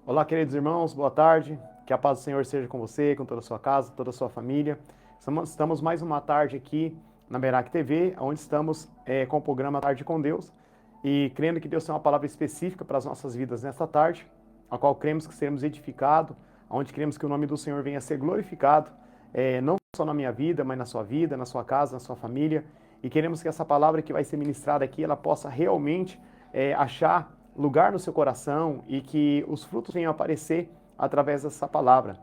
Olá, queridos irmãos, boa tarde. Que a paz do Senhor seja com você, com toda a sua casa, toda a sua família. Estamos mais uma tarde aqui na Merak TV, onde estamos com o programa Tarde com Deus e crendo que Deus tem uma palavra específica para as nossas vidas nesta tarde, a qual cremos que seremos edificados, onde cremos que o nome do Senhor venha a ser glorificado, não só na minha vida, mas na sua vida, na sua casa, na sua família. E queremos que essa palavra que vai ser ministrada aqui, ela possa realmente achar lugar no seu coração e que os frutos venham a aparecer através dessa palavra.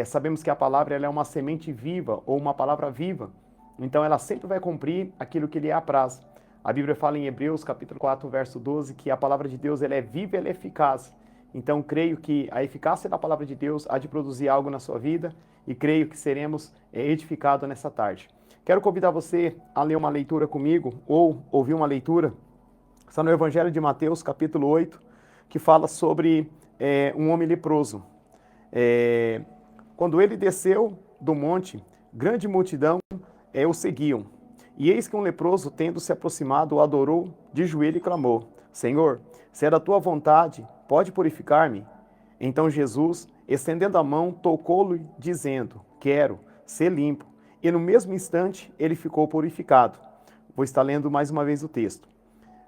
Sabemos que a palavra ela é uma semente viva ou uma palavra viva, então ela sempre vai cumprir aquilo que lhe apraz. A Bíblia fala em Hebreus capítulo 4, verso 12, que a palavra de Deus ela é viva e ela é eficaz. Então creio que a eficácia da palavra de Deus há de produzir algo na sua vida e creio que seremos edificados nessa tarde. Quero convidar você a ler uma leitura comigo ou ouvir uma leitura. Está no Evangelho de Mateus, capítulo 8, que fala sobre um homem leproso. Quando ele desceu do monte, grande multidão o seguiam. E eis que um leproso, tendo se aproximado, o adorou de joelho e clamou: Senhor, se é da tua vontade, pode purificar-me? Então Jesus, estendendo a mão, tocou-lhe, dizendo: Quero ser limpo. E no mesmo instante ele ficou purificado. Vou estar lendo mais uma vez o texto.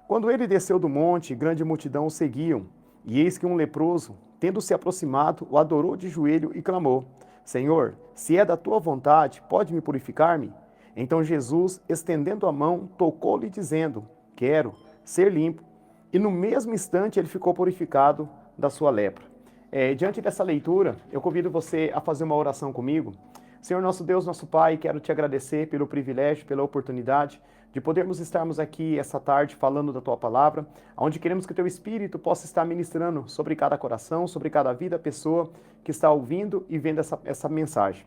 Quando ele desceu do monte, grande multidão o seguiam, e eis que um leproso, tendo se aproximado, o adorou de joelho e clamou: Senhor, se é da tua vontade, pode me purificar-me? Então Jesus, estendendo a mão, tocou-lhe, dizendo: Quero ser limpo. E no mesmo instante ele ficou purificado da sua lepra. Diante dessa leitura, eu convido você a fazer uma oração comigo. Senhor nosso Deus, nosso Pai, quero te agradecer pelo privilégio, pela oportunidade de podermos estarmos aqui essa tarde falando da Tua Palavra, onde queremos que o Teu Espírito possa estar ministrando sobre cada coração, sobre cada vida, pessoa que está ouvindo e vendo essa mensagem.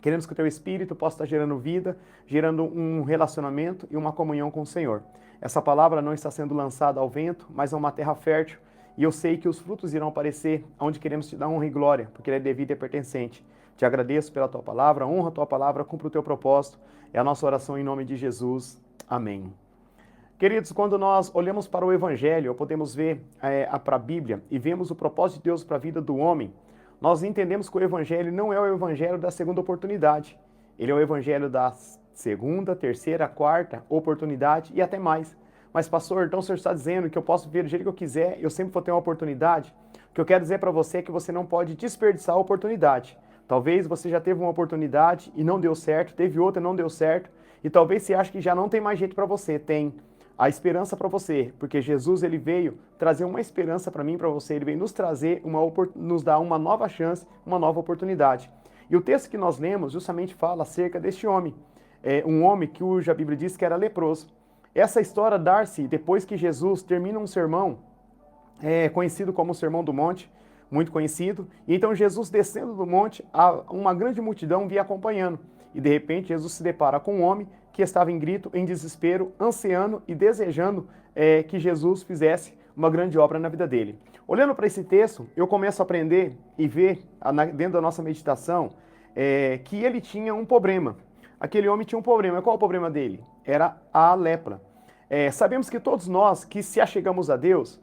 Queremos que o Teu Espírito possa estar gerando vida, gerando um relacionamento e uma comunhão com o Senhor. Essa palavra não está sendo lançada ao vento, mas é uma terra fértil, e eu sei que os frutos irão aparecer onde queremos te dar honra e glória, porque ela é devida e pertencente. Te agradeço pela Tua Palavra, honra a Tua Palavra, cumpra o Teu propósito. É a nossa oração em nome de Jesus. Amém. Queridos, quando nós olhamos para o Evangelho, ou podemos ver para a Bíblia e vemos o propósito de Deus para a vida do homem, nós entendemos que o Evangelho não é o Evangelho da segunda oportunidade. Ele é o Evangelho da segunda, terceira, quarta oportunidade e até mais. Mas, pastor, então o senhor está dizendo que eu posso viver do jeito que eu quiser, eu sempre vou ter uma oportunidade? O que eu quero dizer para você é que você não pode desperdiçar a oportunidade. Talvez você já teve uma oportunidade e não deu certo, teve outra e não deu certo, e talvez você ache que já não tem mais jeito para você. Tem a esperança para você, porque Jesus ele veio trazer uma esperança para mim e para você, ele veio nos trazer, nos dar uma nova chance, uma nova oportunidade. E o texto que nós lemos justamente fala acerca deste homem, um homem cuja Bíblia diz que era leproso. Essa história dá-se depois que Jesus termina um sermão, conhecido como o Sermão do Monte, muito conhecido, e então Jesus descendo do monte, uma grande multidão via acompanhando, e de repente Jesus se depara com um homem que estava em grito, em desespero, ansiando e desejando que Jesus fizesse uma grande obra na vida dele. Olhando para esse texto, eu começo a aprender e ver, dentro da nossa meditação, que ele tinha um problema. Aquele homem tinha um problema. Qual é o problema dele? Era a lepra. Sabemos que todos nós que se achegamos a Deus,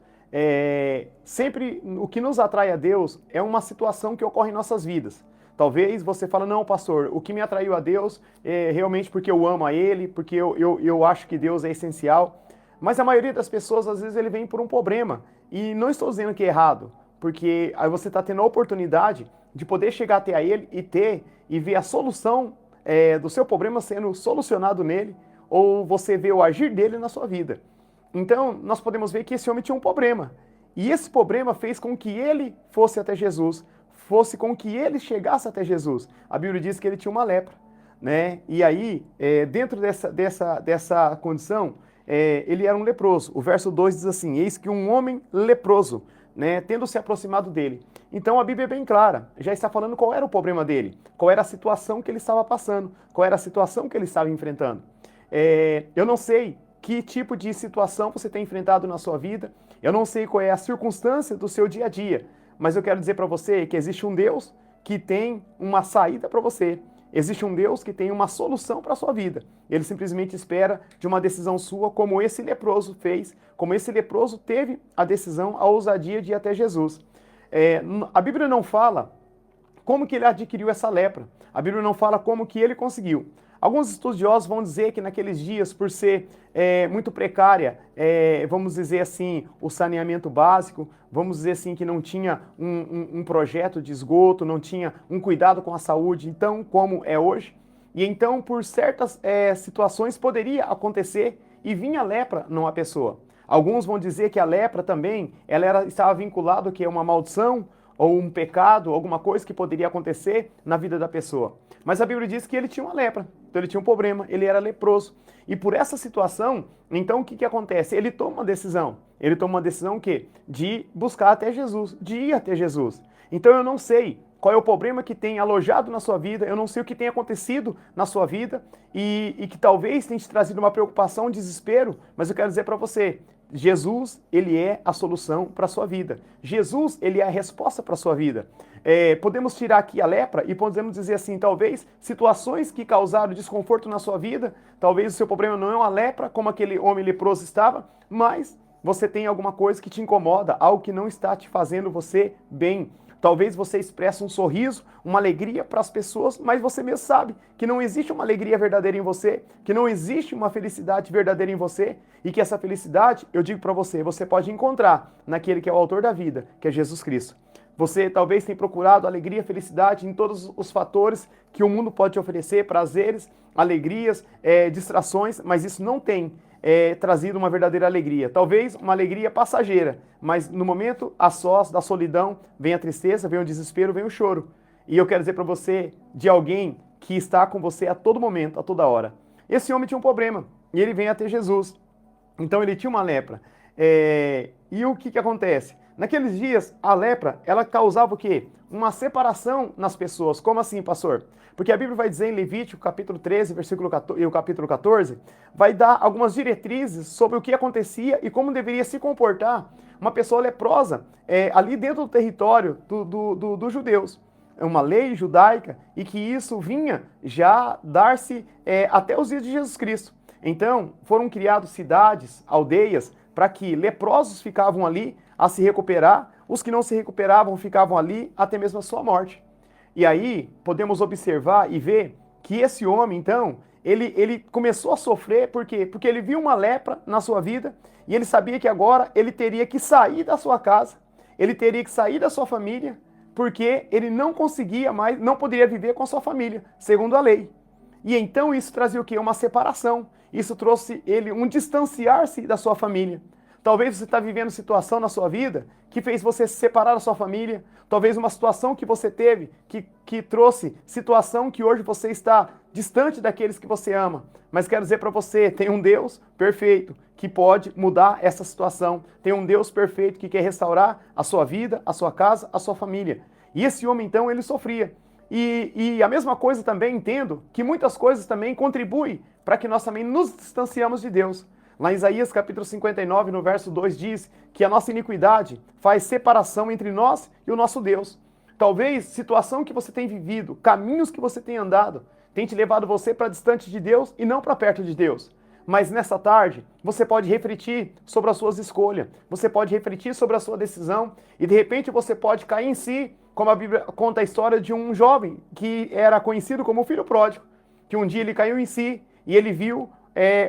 sempre o que nos atrai a Deus é uma situação que ocorre em nossas vidas. Talvez você fale, não, pastor, o que me atraiu a Deus é realmente porque eu amo a Ele, porque eu acho que Deus é essencial. Mas a maioria das pessoas, às vezes, ele vem por um problema. E não estou dizendo que é errado, porque aí você está tendo a oportunidade de poder chegar até a Ele e ver a solução do seu problema sendo solucionado nele, ou você vê o agir dele na sua vida. Então, nós podemos ver que esse homem tinha um problema. E esse problema fez com que ele fosse até Jesus, fosse com que ele chegasse até Jesus. A Bíblia diz que ele tinha uma lepra, né? E aí, dentro dessa condição, ele era um leproso. O verso 2 diz assim: eis que um homem leproso, né, tendo se aproximado dele. Então a Bíblia é bem clara, já está falando qual era o problema dele, qual era a situação que ele estava passando, qual era a situação que ele estava enfrentando. Eu não sei que tipo de situação você tem enfrentado na sua vida, eu não sei qual é a circunstância do seu dia a dia, mas eu quero dizer para você que existe um Deus que tem uma saída para você. Existe um Deus que tem uma solução para a sua vida. Ele simplesmente espera de uma decisão sua, como esse leproso fez, como esse leproso teve a decisão, a ousadia de ir até Jesus. A Bíblia não fala como que ele adquiriu essa lepra. A Bíblia não fala como que ele conseguiu. Alguns estudiosos vão dizer que naqueles dias, por ser muito precária, vamos dizer assim, o saneamento básico, vamos dizer assim, que não tinha um projeto de esgoto, não tinha um cuidado com a saúde, então, como é hoje. E então, por certas situações, poderia acontecer e vinha lepra numa pessoa. Alguns vão dizer que a lepra também, estava vinculada a uma maldição, ou um pecado, alguma coisa que poderia acontecer na vida da pessoa. Mas a Bíblia diz que ele tinha uma lepra, então ele tinha um problema, ele era leproso. E por essa situação, então o que acontece? Ele toma uma decisão. Ele toma uma decisão o quê? De buscar até Jesus, de ir até Jesus. Então eu não sei qual é o problema que tem alojado na sua vida, eu não sei o que tem acontecido na sua vida e que talvez tenha te trazido uma preocupação, um desespero, mas eu quero dizer para você, Jesus, ele é a solução para a sua vida. Jesus, ele é a resposta para a sua vida. Podemos tirar aqui a lepra e podemos dizer assim, talvez situações que causaram desconforto na sua vida, talvez o seu problema não é uma lepra, como aquele homem leproso estava, mas você tem alguma coisa que te incomoda, algo que não está te fazendo você bem. Talvez você expresse um sorriso, uma alegria para as pessoas, mas você mesmo sabe que não existe uma alegria verdadeira em você, que não existe uma felicidade verdadeira em você e que essa felicidade, eu digo para você, você pode encontrar naquele que é o autor da vida, que é Jesus Cristo. Você talvez tenha procurado alegria, felicidade em todos os fatores que o mundo pode te oferecer, prazeres, alegrias, distrações, mas isso não tem trazido uma verdadeira alegria. Talvez uma alegria passageira, mas no momento a sós da solidão vem a tristeza, vem o desespero, vem o choro. E eu quero dizer para você de alguém que está com você a todo momento, a toda hora. Esse homem tinha um problema e ele vem até Jesus. Então ele tinha uma lepra. E o que acontece? Naqueles dias, a lepra, ela causava o quê? Uma separação nas pessoas. Como assim, pastor? Porque a Bíblia vai dizer em Levítico, capítulo 13, versículo 14, e o capítulo 14, vai dar algumas diretrizes sobre o que acontecia e como deveria se comportar uma pessoa leprosa ali dentro do território dos judeus. É uma lei judaica e que isso vinha já dar-se até os dias de Jesus Cristo. Então, foram criadas cidades, aldeias, para que leprosos ficavam ali a se recuperar, os que não se recuperavam ficavam ali até mesmo a sua morte. E aí, podemos observar e ver que esse homem, então, ele começou a sofrer, por quê? Porque ele viu uma lepra na sua vida e ele sabia que agora ele teria que sair da sua casa, ele teria que sair da sua família, porque ele não conseguia mais, não poderia viver com a sua família, segundo a lei. E então isso trazia o quê? Uma separação. Isso trouxe ele um distanciar-se da sua família. Talvez você está vivendo situação na sua vida que fez você se separar da sua família. Talvez uma situação que você teve que trouxe situação que hoje você está distante daqueles que você ama. Mas quero dizer para você, tem um Deus perfeito que pode mudar essa situação. Tem um Deus perfeito que quer restaurar a sua vida, a sua casa, a sua família. E esse homem então, ele sofria. E a mesma coisa também entendo que muitas coisas também contribuem para que nós também nos distanciamos de Deus. Lá em Isaías capítulo 59, no verso 2, diz que a nossa iniquidade faz separação entre nós e o nosso Deus. Talvez situação que você tem vivido, caminhos que você tem andado, tem te levado você para distante de Deus e não para perto de Deus. Mas nessa tarde, você pode refletir sobre as suas escolhas, você pode refletir sobre a sua decisão e de repente você pode cair em si, como a Bíblia conta a história de um jovem que era conhecido como o filho pródigo, que um dia ele caiu em si e ele viu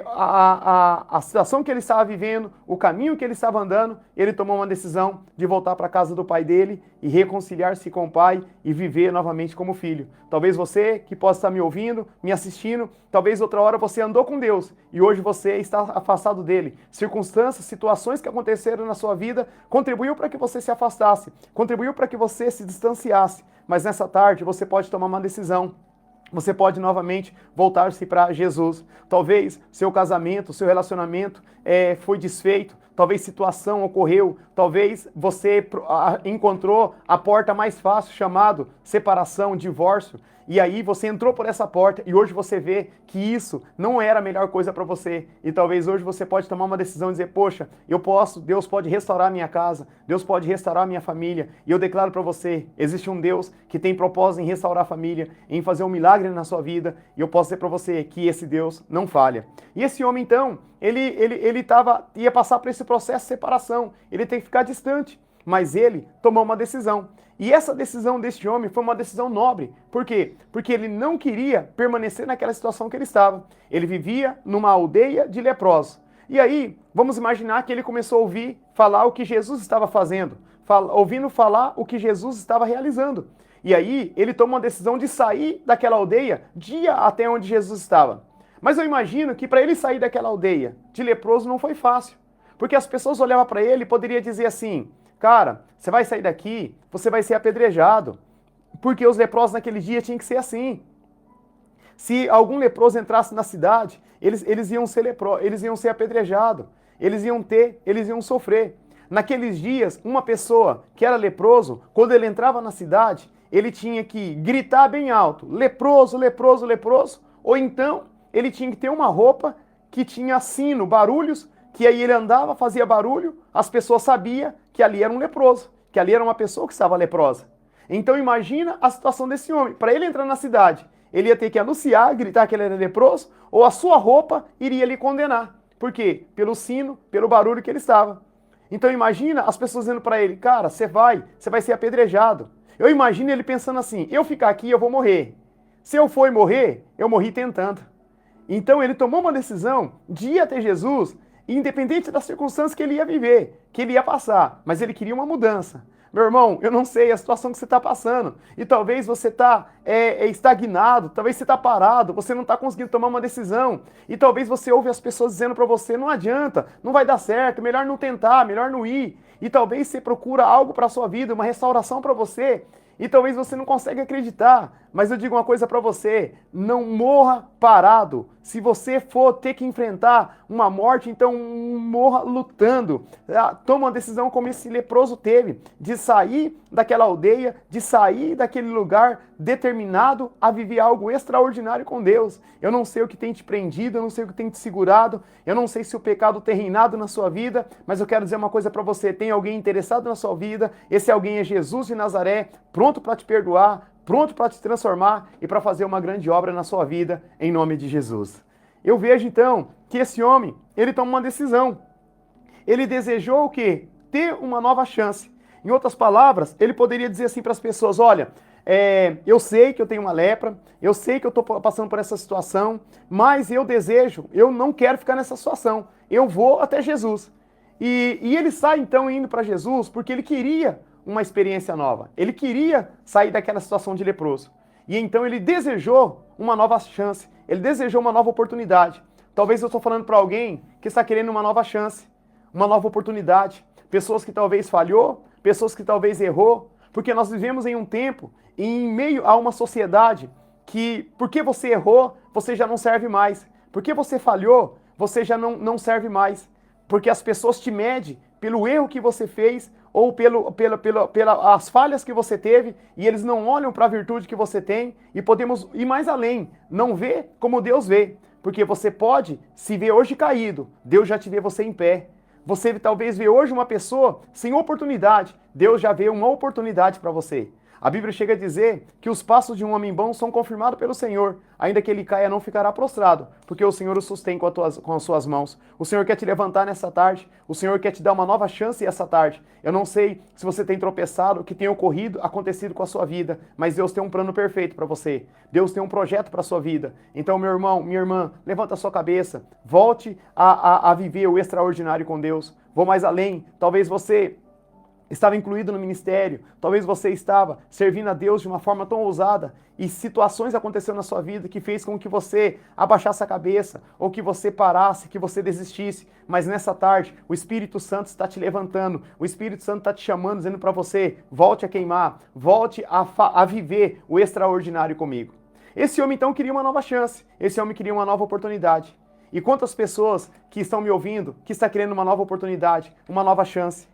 a situação que ele estava vivendo, o caminho que ele estava andando, ele tomou uma decisão de voltar para a casa do pai dele e reconciliar-se com o pai e viver novamente como filho. Talvez você que possa estar me ouvindo, me assistindo, talvez outra hora você andou com Deus e hoje você está afastado dele. Circunstâncias, situações que aconteceram na sua vida contribuiu para que você se afastasse, contribuiu para que você se distanciasse, mas nessa tarde você pode tomar uma decisão. Você pode novamente voltar-se para Jesus. Talvez seu casamento, seu relacionamento foi desfeito. Talvez situação ocorreu. Talvez você encontrou a porta mais fácil, chamado separação, divórcio. E aí você entrou por essa porta e hoje você vê que isso não era a melhor coisa para você. E talvez hoje você pode tomar uma decisão e dizer, poxa, Deus pode restaurar a minha casa, Deus pode restaurar a minha família. E eu declaro para você, existe um Deus que tem propósito em restaurar a família, em fazer um milagre na sua vida. E eu posso dizer para você que esse Deus não falha. E esse homem então, ele ia passar por esse processo de separação. Ele tem que ficar distante. mas ele tomou uma decisão. E essa decisão deste homem foi uma decisão nobre. Por quê? Porque ele não queria permanecer naquela situação que ele estava. Ele vivia numa aldeia de leprosos. E aí, vamos imaginar que ele começou a ouvir falar o que Jesus estava fazendo, ouvindo falar o que Jesus estava realizando. E aí, ele toma uma decisão de sair daquela aldeia, dia até onde Jesus estava. Mas eu imagino que para ele sair daquela aldeia de leproso não foi fácil. Porque as pessoas olhavam para ele e poderiam dizer assim: cara, você vai sair daqui, você vai ser apedrejado. Porque os leprosos naquele dia tinham que ser assim. Se algum leproso entrasse na cidade, eles iam ser apedrejados, eles iam sofrer. Naqueles dias, uma pessoa que era leproso, quando ele entrava na cidade, ele tinha que gritar bem alto: leproso, leproso, leproso. Ou então, ele tinha que ter uma roupa que tinha sino, barulhos, que aí ele andava, fazia barulho, as pessoas sabiam que ali era um leproso, que ali era uma pessoa que estava leprosa. Então imagina a situação desse homem. Para ele entrar na cidade, ele ia ter que anunciar, gritar que ele era leproso, ou a sua roupa iria lhe condenar. Por quê? Pelo sino, pelo barulho que ele estava. Então imagina as pessoas dizendo para ele: cara, você vai ser apedrejado. Eu imagino ele pensando assim: eu ficar aqui, eu vou morrer. Se eu for morrer, eu morri tentando. Então ele tomou uma decisão de ir até Jesus, independente das circunstâncias que ele ia viver, que ele ia passar, mas ele queria uma mudança. Meu irmão, eu não sei a situação que você está passando, e talvez você está estagnado, talvez você está parado, você não está conseguindo tomar uma decisão, e talvez você ouve as pessoas dizendo para você: não adianta, não vai dar certo, melhor não tentar, melhor não ir, e talvez você procura algo para a sua vida, uma restauração para você, e talvez você não consiga acreditar, mas eu digo uma coisa para você: não morra parado. Se você for ter que enfrentar uma morte, então morra lutando. Toma uma decisão como esse leproso teve, de sair daquela aldeia, de sair daquele lugar determinado a viver algo extraordinário com Deus. Eu não sei o que tem te prendido, eu não sei o que tem te segurado, eu não sei se o pecado tem reinado na sua vida, mas eu quero dizer uma coisa para você: tem alguém interessado na sua vida, esse alguém é Jesus de Nazaré, pronto para te perdoar, pronto para te transformar e para fazer uma grande obra na sua vida, em nome de Jesus. Eu vejo então que esse homem, ele toma uma decisão. Ele desejou o quê? Ter uma nova chance. Em outras palavras, ele poderia dizer assim para as pessoas: olha, eu sei que eu tenho uma lepra, eu sei que eu estou passando por essa situação, mas eu não quero ficar nessa situação, eu vou até Jesus. E ele sai então indo para Jesus porque ele queria uma experiência nova, ele queria sair daquela situação de leproso. E então ele desejou uma nova chance, ele desejou uma nova oportunidade. Talvez eu estou falando para alguém que está querendo uma nova chance, uma nova oportunidade. Pessoas que talvez falhou, pessoas que talvez errou, porque nós vivemos em um tempo, em meio a uma sociedade que, porque você errou, você já não serve mais. Porque você falhou, você já não serve mais. Porque as pessoas te medem pelo erro que você fez ou pelas falhas que você teve, e eles não olham para a virtude que você tem, e podemos ir mais além, não ver como Deus vê, porque você pode se ver hoje caído, Deus já te vê você em pé. Você talvez vê hoje uma pessoa sem oportunidade, Deus já vê uma oportunidade para você. A Bíblia chega a dizer que os passos de um homem bom são confirmados pelo Senhor. Ainda que ele caia, não ficará prostrado, porque o Senhor o sustém com as suas mãos. O Senhor quer te levantar nessa tarde, o Senhor quer te dar uma nova chance essa tarde. Eu não sei se você tem tropeçado, o que tem acontecido com a sua vida, mas Deus tem um plano perfeito para você. Deus tem um projeto para a sua vida. Então, meu irmão, minha irmã, levanta a sua cabeça, volte a viver o extraordinário com Deus. Vou mais além, talvez você estava incluído no ministério, talvez você estava servindo a Deus de uma forma tão ousada e situações aconteceram na sua vida que fez com que você abaixasse a cabeça ou que você parasse, que você desistisse, mas nessa tarde o Espírito Santo está te levantando, o Espírito Santo está te chamando, dizendo para você: volte a queimar, volte a viver o extraordinário comigo. Esse homem então queria uma nova chance, esse homem queria uma nova oportunidade. E quantas pessoas que estão me ouvindo, que está querendo uma nova oportunidade, uma nova chance?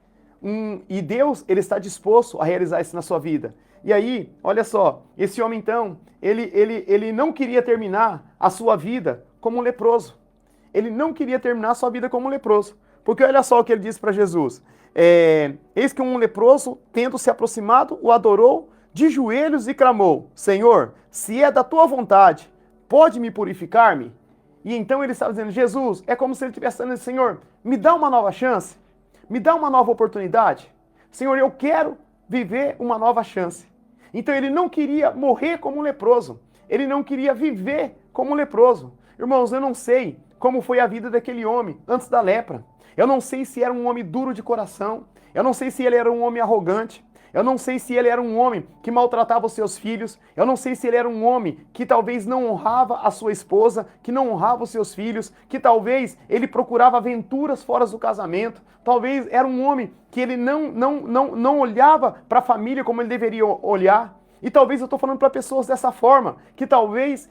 E Deus, ele está disposto a realizar isso na sua vida. E aí, olha só, esse homem então, ele não queria terminar a sua vida como um leproso. Ele não queria terminar a sua vida como um leproso. Porque olha só o que ele disse para Jesus. Eis que um leproso, tendo se aproximado, o adorou de joelhos e clamou: Senhor, se é da tua vontade, pode me purificar-me? E então ele estava dizendo: Jesus, é como se ele estivesse dizendo: Senhor, me dá uma nova chance. Me dá uma nova oportunidade. Senhor, eu quero viver uma nova chance. Então ele não queria morrer como um leproso. Ele não queria viver como um leproso. Irmãos, eu não sei como foi a vida daquele homem antes da lepra. Eu não sei se era um homem duro de coração. Eu não sei se ele era um homem arrogante. Eu não sei se ele era um homem que maltratava os seus filhos. Eu não sei se ele era um homem que talvez não honrava a sua esposa, que não honrava os seus filhos, que talvez ele procurava aventuras fora do casamento. Talvez era um homem que ele não olhava para a família como ele deveria olhar. E talvez eu estou falando para pessoas dessa forma, que talvez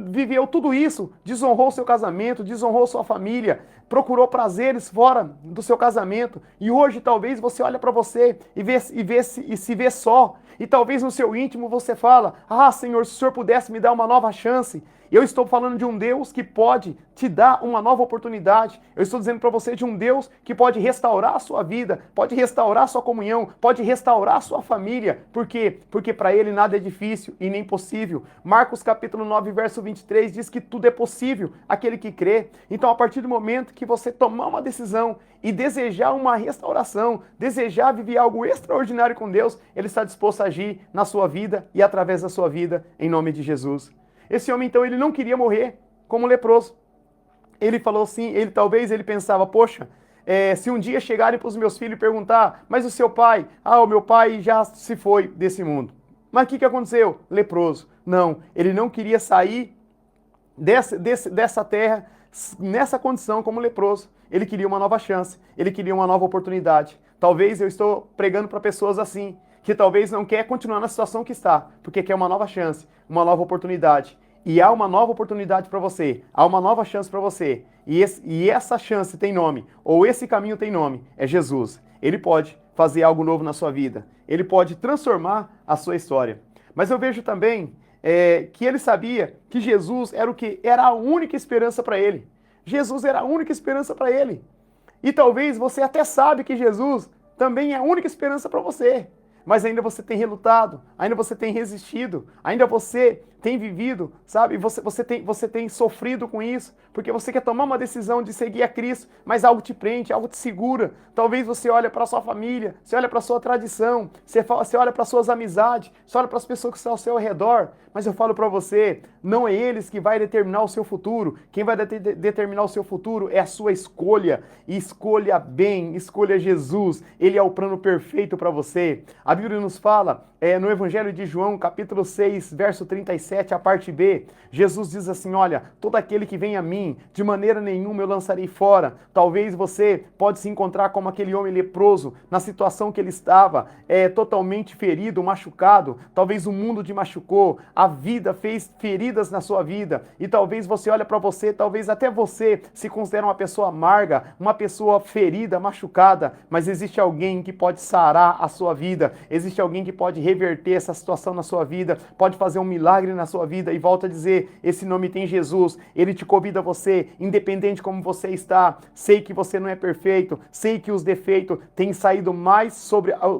viveu tudo isso, desonrou seu casamento, desonrou sua família, procurou prazeres fora do seu casamento. E hoje talvez você olha para você e se vê só. E talvez no seu íntimo você fala, ah, Senhor, se o Senhor pudesse me dar uma nova chance. Eu estou falando de um Deus que pode te dar uma nova oportunidade. Eu estou dizendo para você de um Deus que pode restaurar a sua vida, pode restaurar a sua comunhão, pode restaurar a sua família. Por quê? Porque para ele nada é difícil e nem possível. Marcos capítulo 9, verso 23 diz que tudo é possível aquele que crê. Então, a partir do momento que você tomar uma decisão e desejar uma restauração, desejar viver algo extraordinário com Deus, ele está disposto a agir na sua vida e através da sua vida, em nome de Jesus. Esse homem, então, ele não queria morrer como leproso. Ele falou assim, talvez ele pensava, poxa, se um dia chegarem para os meus filhos e perguntar, mas o seu pai? Ah, o meu pai já se foi desse mundo. Mas o que aconteceu? Leproso. Não, ele não queria sair dessa terra nessa condição como leproso. Ele queria uma nova chance, ele queria uma nova oportunidade. Talvez eu estou pregando para pessoas assim, que talvez não quer continuar na situação que está, porque quer uma nova chance, uma nova oportunidade. E há uma nova oportunidade para você, há uma nova chance para você. E essa chance tem nome, ou esse caminho tem nome, é Jesus. Ele pode fazer algo novo na sua vida, ele pode transformar a sua história. Mas eu vejo também que ele sabia que Jesus era o que? Era a única esperança para ele. Jesus era a única esperança para ele. E talvez você até sabe que Jesus também é a única esperança para você. Mas ainda você tem relutado, ainda você tem resistido, ainda você tem vivido, sabe? Você tem sofrido com isso, porque você quer tomar uma decisão de seguir a Cristo, mas algo te prende, algo te segura. Talvez você olhe para a sua família, você olha para a sua tradição, você olha para as suas amizades, você olha para as pessoas que estão ao seu redor, mas eu falo para você, não é eles que vai determinar o seu futuro. Quem vai determinar o seu futuro é a sua escolha. E escolha bem, escolha Jesus. Ele é o plano perfeito para você. A Bíblia nos fala, no Evangelho de João, capítulo 6, verso 37, a parte B, Jesus diz assim, olha, todo aquele que vem a mim, de maneira nenhuma eu lançarei fora. Talvez você pode se encontrar como aquele homem leproso, na situação que ele estava, totalmente ferido, machucado. Talvez o mundo te machucou, a vida fez feridas na sua vida, e talvez você olha para você, talvez até você se considere uma pessoa amarga, uma pessoa ferida, machucada, mas existe alguém que pode sarar a sua vida, existe alguém que pode reverter essa situação na sua vida, pode fazer um milagre na sua vida. E volta a dizer, esse nome tem Jesus, ele te convida a você, independente como você está. Sei que você não é perfeito, sei que os defeitos têm saído mais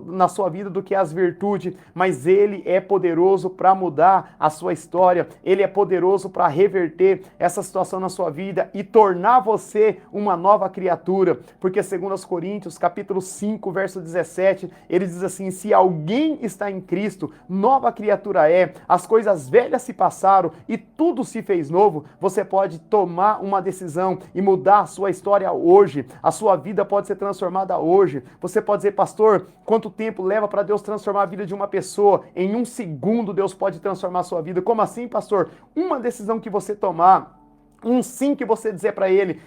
na sua vida do que as virtudes, mas ele é poderoso para mudar a sua história, ele é poderoso para reverter essa situação na sua vida e tornar você uma nova criatura, porque segundo aos Coríntios, capítulo 5, verso 17, ele diz assim, se alguém está em Cristo, nova criatura é, as coisas velhas se passaram e tudo se fez novo. Você pode tomar uma decisão e mudar a sua história hoje, a sua vida pode ser transformada hoje. Você pode dizer, pastor, quanto tempo leva para Deus transformar a vida de uma pessoa? Em um segundo Deus pode transformar a sua vida. Como assim, pastor? Uma decisão que você tomar, um sim que você dizer para ele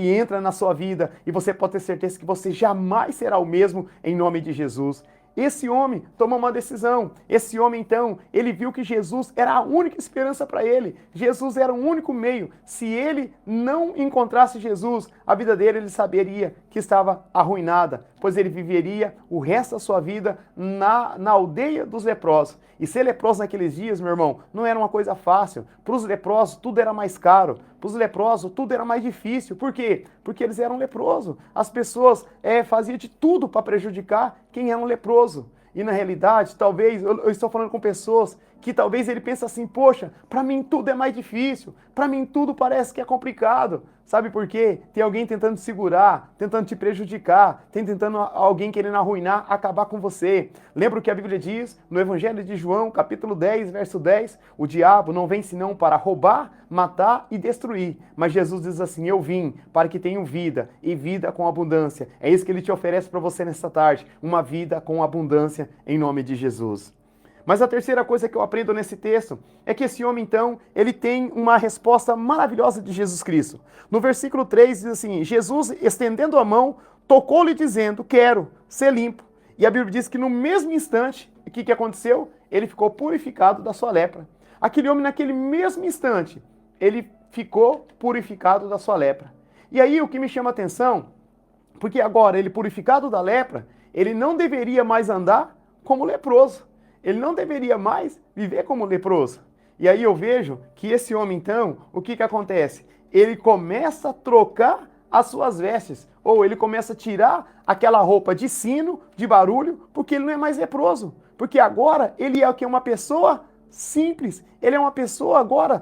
entra na sua vida e você pode ter certeza que você jamais será o mesmo em nome de Jesus. Esse homem tomou uma decisão. Esse homem, então, ele viu que Jesus era a única esperança para ele. Jesus era o único meio. Se ele não encontrasse Jesus, a vida dele, ele saberia que estava arruinada, pois ele viveria o resto da sua vida na aldeia dos leprosos. E ser leproso naqueles dias, meu irmão, não era uma coisa fácil. Para os leprosos, tudo era mais caro. Para os leprosos, tudo era mais difícil. Por quê? Porque eles eram leprosos. As pessoas faziam de tudo para prejudicar quem era um leproso. E na realidade, talvez, eu estou falando com pessoas que talvez ele pense assim, poxa, para mim tudo é mais difícil, para mim tudo parece que é complicado. Sabe por quê? Tem alguém tentando te segurar, tentando te prejudicar, tem tentando alguém querendo arruinar, acabar com você. Lembra o que a Bíblia diz no Evangelho de João, capítulo 10, verso 10? O diabo não vem senão para roubar, matar e destruir. Mas Jesus diz assim, eu vim para que tenham vida e vida com abundância. É isso que ele te oferece para você nessa tarde, uma vida com abundância em nome de Jesus. Mas a terceira coisa que eu aprendo nesse texto é que esse homem, então, ele tem uma resposta maravilhosa de Jesus Cristo. No versículo 3 diz assim, Jesus, estendendo a mão, tocou-lhe dizendo, quero ser limpo. E a Bíblia diz que no mesmo instante, o que aconteceu? Ele ficou purificado da sua lepra. Aquele homem, naquele mesmo instante, ele ficou purificado da sua lepra. E aí o que me chama a atenção, porque agora ele purificado da lepra, ele não deveria mais andar como leproso. Ele não deveria mais viver como leproso. E aí eu vejo que esse homem, então, o que acontece? Ele começa a trocar as suas vestes, ou ele começa a tirar aquela roupa de sino, de barulho, porque ele não é mais leproso. Porque agora ele é o que? Uma pessoa simples. Ele é uma pessoa agora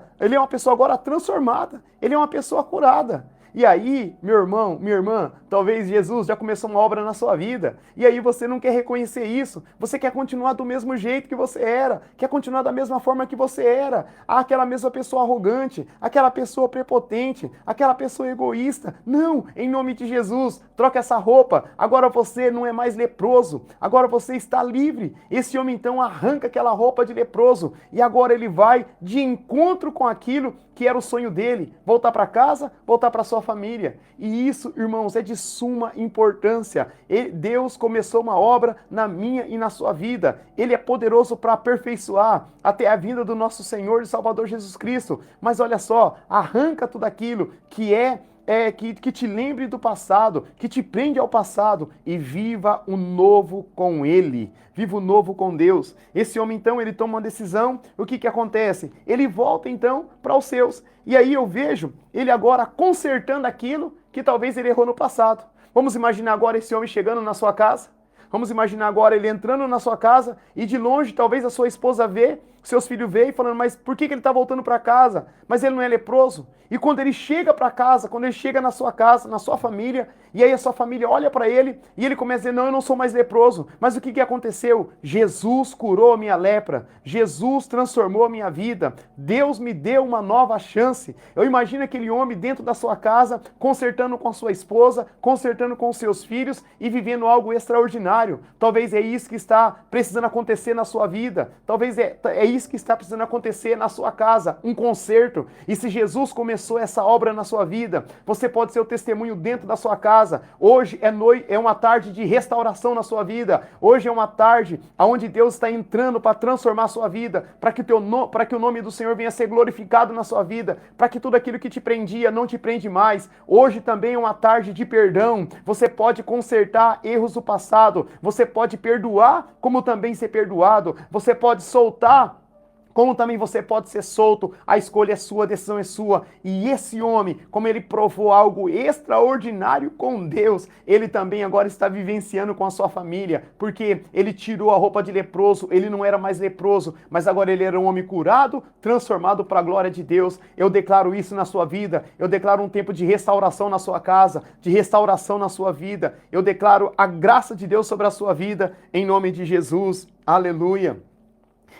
transformada. Ele é uma pessoa curada. E aí, meu irmão, minha irmã, talvez Jesus já começou uma obra na sua vida, e aí você não quer reconhecer isso, você quer continuar do mesmo jeito que você era, quer continuar da mesma forma que você era, aquela mesma pessoa arrogante, aquela pessoa prepotente, aquela pessoa egoísta. Não, em nome de Jesus, troca essa roupa, agora você não é mais leproso, agora você está livre. Esse homem então arranca aquela roupa de leproso, e agora ele vai de encontro com aquilo que era o sonho dele, voltar para casa, voltar para sua família. E isso, irmãos, é de suma importância. Deus começou uma obra na minha e na sua vida. Ele é poderoso para aperfeiçoar até a vinda do nosso Senhor e Salvador Jesus Cristo. Mas olha só, arranca tudo aquilo que te lembre do passado, que te prende ao passado e viva o novo com Ele. Viva o novo com Deus. Esse homem, então, ele toma uma decisão. O que acontece? Ele volta, então, para os seus. E aí eu vejo ele agora consertando aquilo que talvez ele errou no passado. Vamos imaginar agora esse homem chegando na sua casa. Vamos imaginar agora ele entrando na sua casa e de longe talvez a sua esposa vê, seus filhos vê e falando, mas por que ele está voltando para casa? Mas ele não é leproso. E quando ele chega para casa, quando ele chega na sua casa, na sua família, e aí a sua família olha para ele e ele começa a dizer, não, eu não sou mais leproso. Mas o que aconteceu? Jesus curou a minha lepra. Jesus transformou a minha vida. Deus me deu uma nova chance. Eu imagino aquele homem dentro da sua casa, consertando com a sua esposa, consertando com os seus filhos e vivendo algo extraordinário. Talvez é isso que está precisando acontecer na sua vida. Talvez é isso que está precisando acontecer na sua casa, um conserto. E se Jesus começou essa obra na sua vida, você pode ser o testemunho dentro da sua casa. Hoje é uma tarde de restauração na sua vida. Hoje é uma tarde onde Deus está entrando para transformar a sua vida, para que o nome do Senhor venha a ser glorificado na sua vida, para que tudo aquilo que te prendia não te prende mais. Hoje também é uma tarde de perdão. Você pode consertar erros do passado, você pode perdoar como também ser perdoado, você pode soltar como também você pode ser solto. A escolha é sua, a decisão é sua. E esse homem, como ele provou algo extraordinário com Deus, ele também agora está vivenciando com a sua família, porque ele tirou a roupa de leproso, ele não era mais leproso, mas agora ele era um homem curado, transformado para a glória de Deus. Eu declaro isso na sua vida, eu declaro um tempo de restauração na sua casa, de restauração na sua vida. Eu declaro a graça de Deus sobre a sua vida, em nome de Jesus. Aleluia.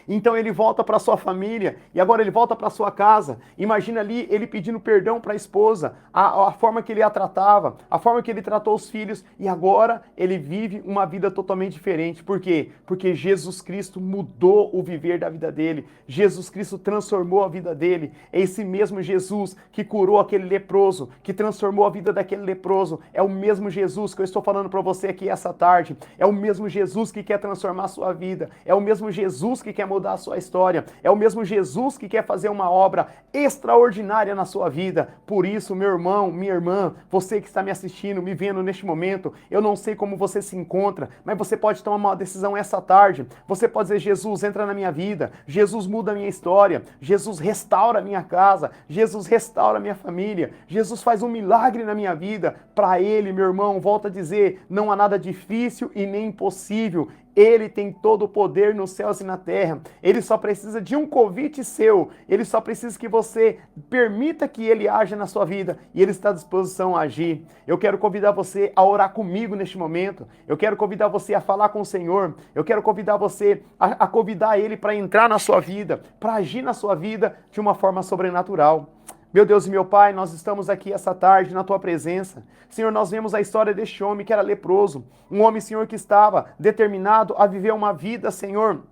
Então ele volta para sua família e agora ele volta para sua casa. Imagina ali ele pedindo perdão para a esposa, a forma que ele a tratava, a forma que ele tratou os filhos, e agora ele vive uma vida totalmente diferente. Por quê? Porque Jesus Cristo mudou o viver da vida dele. Jesus Cristo transformou a vida dele. É esse mesmo Jesus que curou aquele leproso, que transformou a vida daquele leproso. É o mesmo Jesus que eu estou falando para você aqui essa tarde. É o mesmo Jesus que quer transformar a sua vida. É o mesmo Jesus que quer mudar a sua história. É o mesmo Jesus que quer fazer uma obra extraordinária na sua vida. Por isso, meu irmão, minha irmã, você que está me assistindo, me vendo neste momento, eu não sei como você se encontra, mas você pode tomar uma decisão essa tarde. Você pode dizer, Jesus, entra na minha vida. Jesus muda a minha história. Jesus restaura a minha casa. Jesus restaura a minha família. Jesus faz um milagre na minha vida. Para Ele, meu irmão, volta a dizer, não há nada difícil e nem impossível. Ele tem todo o poder nos céus e na terra. Ele só precisa de um convite seu. Ele só precisa que você permita que Ele haja na sua vida e Ele está à disposição a agir. Eu quero convidar você a orar comigo neste momento. Eu quero convidar você a falar com o Senhor. Eu quero convidar você a convidar Ele para entrar na sua vida, para agir na sua vida de uma forma sobrenatural. Meu Deus e meu Pai, nós estamos aqui essa tarde na Tua presença. Senhor, nós vemos a história deste homem que era leproso. Um homem, Senhor, que estava determinado a viver uma vida, Senhor,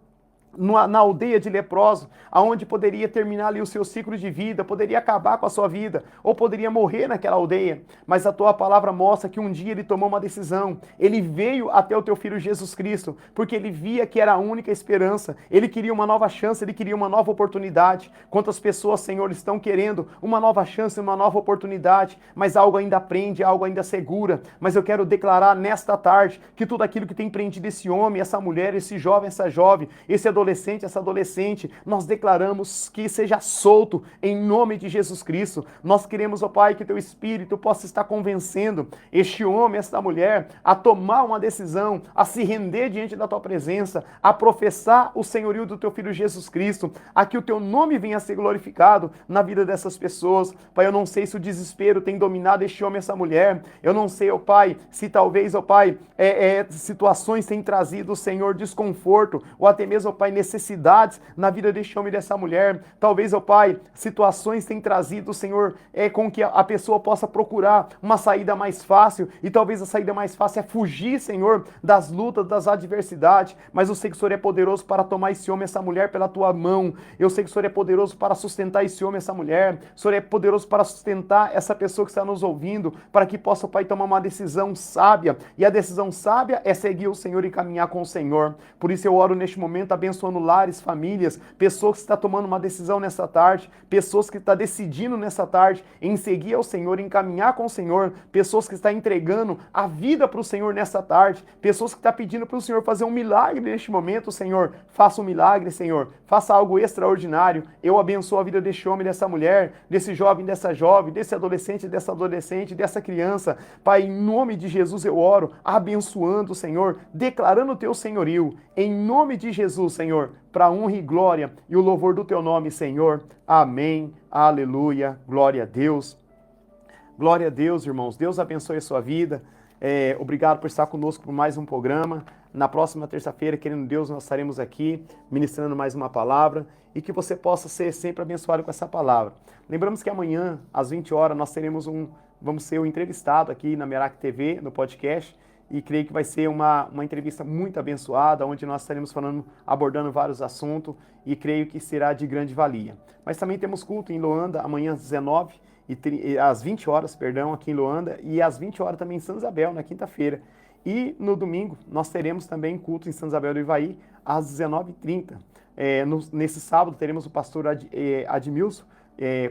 na aldeia de leproso, aonde poderia terminar ali o seu ciclo de vida, poderia acabar com a sua vida, ou poderia morrer naquela aldeia. Mas a tua palavra mostra que um dia ele tomou uma decisão. Ele veio até o teu filho Jesus Cristo, porque ele via que era a única esperança. Ele queria uma nova chance, ele queria uma nova oportunidade. Quantas pessoas, Senhor, estão querendo uma nova chance, uma nova oportunidade, mas algo ainda prende, algo ainda segura. Mas eu quero declarar nesta tarde que tudo aquilo que tem prendido esse homem, essa mulher, esse jovem, essa jovem, esse adolescente, essa adolescente, nós declaramos que seja solto em nome de Jesus Cristo. Nós queremos, ó Pai, que teu Espírito possa estar convencendo este homem, esta mulher, a tomar uma decisão, a se render diante da tua presença, a professar o senhorio do teu Filho Jesus Cristo, a que o teu nome venha a ser glorificado na vida dessas pessoas. Pai, eu não sei se o desespero tem dominado este homem, essa mulher, eu não sei, ó Pai, se talvez, ó Pai, situações têm trazido, Senhor, desconforto, ou até mesmo, ó Pai, necessidades na vida deste homem e dessa mulher. Talvez, ó Pai, situações têm trazido, Senhor, com que a pessoa possa procurar uma saída mais fácil, e talvez a saída mais fácil é fugir, Senhor, das lutas, das adversidades, mas eu sei que o Senhor é poderoso para tomar esse homem e essa mulher pela tua mão. Eu sei que o Senhor é poderoso para sustentar esse homem e essa mulher. O Senhor é poderoso para sustentar essa pessoa que está nos ouvindo, para que possa, Pai, tomar uma decisão sábia, e a decisão sábia é seguir o Senhor e caminhar com o Senhor. Por isso eu oro neste momento, abençoando lares, famílias, pessoas que estão tomando uma decisão nessa tarde, pessoas que estão decidindo nessa tarde em seguir ao Senhor, em caminhar com o Senhor, pessoas que estão entregando a vida para o Senhor nessa tarde, pessoas que estão pedindo para o Senhor fazer um milagre neste momento. Senhor, faça um milagre, Senhor, faça algo extraordinário. Eu abençoo a vida deste homem, dessa mulher, desse jovem, dessa jovem, desse adolescente, dessa criança. Pai, em nome de Jesus eu oro, abençoando, Senhor, declarando o teu senhorio, em nome de Jesus, Senhor, para a honra e glória e o louvor do teu nome, Senhor. Amém, aleluia, glória a Deus. Glória a Deus, irmãos. Deus abençoe a sua vida. Obrigado por estar conosco por mais um programa. Na próxima terça-feira, querendo Deus, nós estaremos aqui ministrando mais uma palavra e que você possa ser sempre abençoado com essa palavra. Lembramos que amanhã, às 20 horas, nós vamos ser o entrevistado aqui na Merak TV, no podcast, e creio que vai ser uma entrevista muito abençoada, onde nós estaremos abordando vários assuntos, e creio que será de grande valia. Mas também temos culto em Luanda, amanhã às 20 horas, aqui em Luanda, e às 20 horas também em Santa Isabel, na quinta-feira. E no domingo, nós teremos também culto em Santa Isabel do Ivaí, às 19h30. Nesse sábado, teremos o pastor Admilson,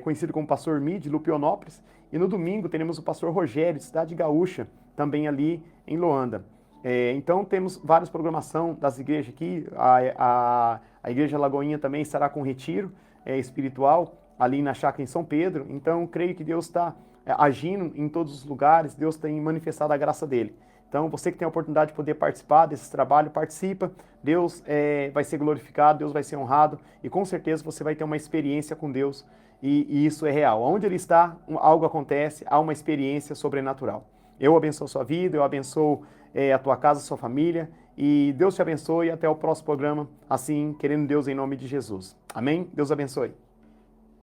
conhecido como pastor Mi, de Lupionópolis, e no domingo teremos o pastor Rogério, de Cidade Gaúcha, também ali em Luanda. Então temos várias programação das igrejas aqui, a Igreja Lagoinha também estará com retiro espiritual, ali na chácara em São Pedro. Então creio que Deus está agindo em todos os lugares, Deus tem manifestado a graça dele. Então, você que tem a oportunidade de poder participar desse trabalho, participa. Deus vai ser glorificado, Deus vai ser honrado e com certeza você vai ter uma experiência com Deus e isso é real. Onde Ele está, algo acontece, há uma experiência sobrenatural. Eu abençoo a sua vida, eu abençoo a tua casa, a sua família e Deus te abençoe e até o próximo programa, assim, querendo Deus em nome de Jesus. Amém? Deus abençoe.